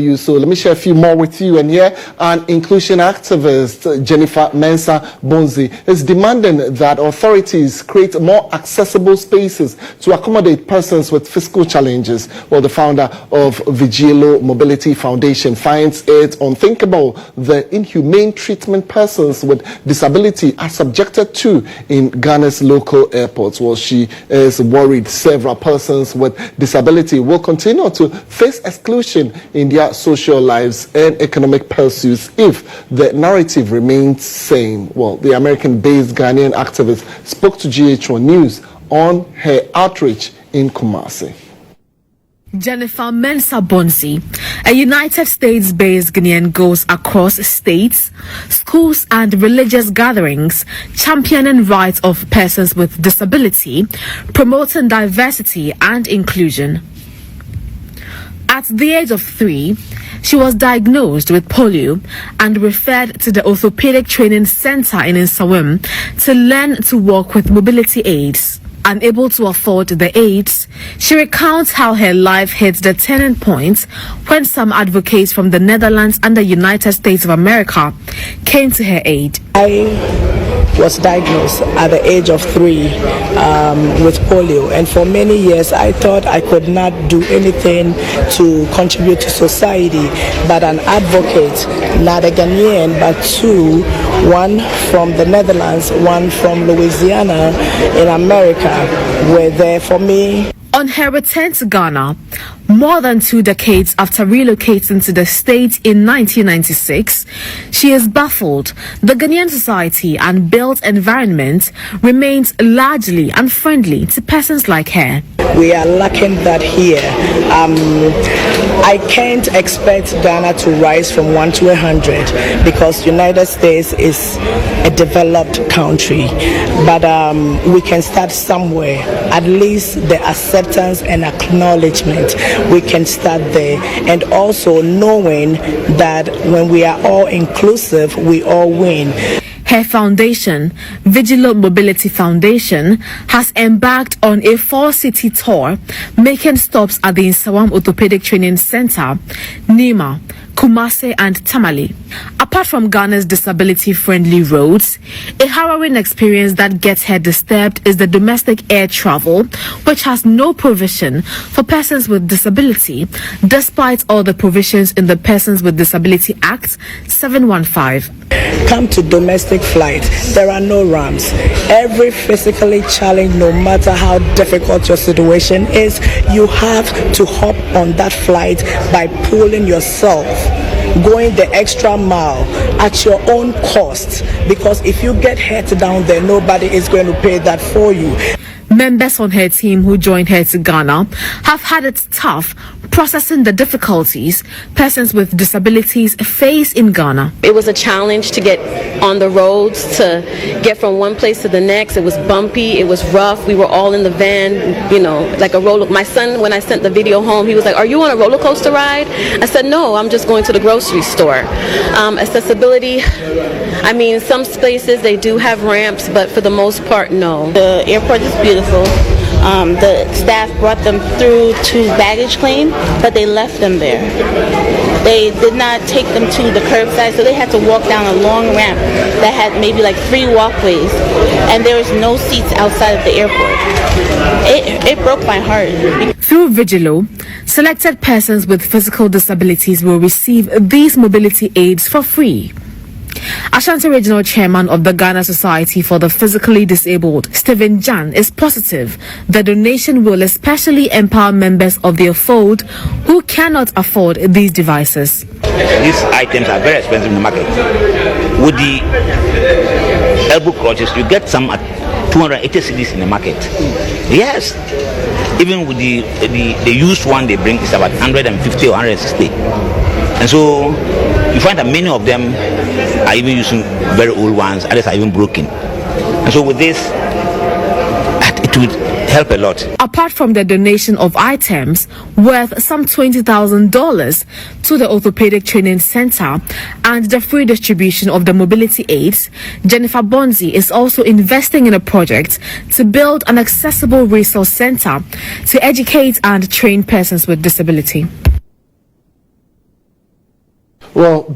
So let me share a few more with you. And here, an inclusion activist, Jennifer Mensah-Bonzi, is demanding that authorities create more accessible spaces to accommodate persons with physical challenges. Well, the founder of Vigilo Mobility Foundation finds it unthinkable the inhumane treatment persons with disability are subjected to in Ghana's local airports. Well, she is worried several persons with disability will continue to face exclusion in their social lives and economic pursuits if the narrative remains same. Well, the American-based Ghanaian activist spoke to GH1 News on her outreach in Kumasi. Jennifer Mensah-Bonzi, a United States-based Ghanaian, goes across states, schools and religious gatherings, championing rights of persons with disability, promoting diversity and inclusion. At the age of 3, she was diagnosed with polio and referred to the Orthopedic Training Center in Nsawam to learn to walk with mobility aids. Unable to afford the aids, she recounts how her life hit the turning point when some advocates from the Netherlands and the United States of America came to her aid. I was diagnosed at the age of 3 with polio, and for many years I thought I could not do anything to contribute to society, but an advocate, not a Ghanaian but 2, one from the Netherlands, one from Louisiana in America, were there for me. On her return to Ghana, more than 2 decades after relocating to the state in 1996, she is baffled. The Ghanaian society and built environment remains largely unfriendly to persons like her. We are lacking that here. I can't expect Ghana to rise from 1 to 100 because United States is a developed country. But we can start somewhere. At least the acceptance and acknowledgement, we can start there. And also knowing that when we are all inclusive, we all win. Her foundation, Vigilo Mobility Foundation, has embarked on a 4-city tour, making stops at the Nsawam Orthopedic Training Center, Nima, Kumasi and Tamale. Apart from Ghana's disability-friendly roads, a harrowing experience that gets her disturbed is the domestic air travel, which has no provision for persons with disability, despite all the provisions in the Persons with Disability Act 715. Come to domestic flight, there are no ramps. Every physically challenged, no matter how difficult your situation is, you have to hop on that flight by pulling yourself, going the extra mile at your own cost, because if you get hurt down there, nobody is going to pay that for you. Members on her team who joined her to Ghana have had it tough processing the difficulties persons with disabilities face in Ghana. It was a challenge to get on the roads, to get from one place to the next. It was bumpy, it was rough. We were all in the van, you know, like a roller. My son, when I sent the video home, he was like, "Are you on a roller coaster ride?" I said, "No, I'm just going to the grocery store." Accessibility, I mean, some spaces they do have ramps, but for the most part, no. The airport is beautiful. The staff brought them through to baggage claim, but they left them there. They did not take them to the curbside, so they had to walk down a long ramp that had maybe like 3 walkways, and there was no seats outside of the airport. It broke my heart. Through Vigilo, selected persons with physical disabilities will receive these mobility aids for free. Ashanti Regional Chairman of the Ghana Society for the Physically Disabled, Stephen Jan, is positive the donation will especially empower members of their fold who cannot afford these devices. These items are very expensive in the market. With the elbow crutches, you get some at 280 cedis in the market. Yes. Even with the used one they bring is about 150 or 160. And so you find that many of them are even using very old ones, others are even broken. And so with this, it would help a lot. Apart from the donation of items worth some $20,000 to the Orthopedic Training Center and the free distribution of the mobility aids, Jennifer Bonzi is also investing in a project to build an accessible resource center to educate and train persons with disability. Well,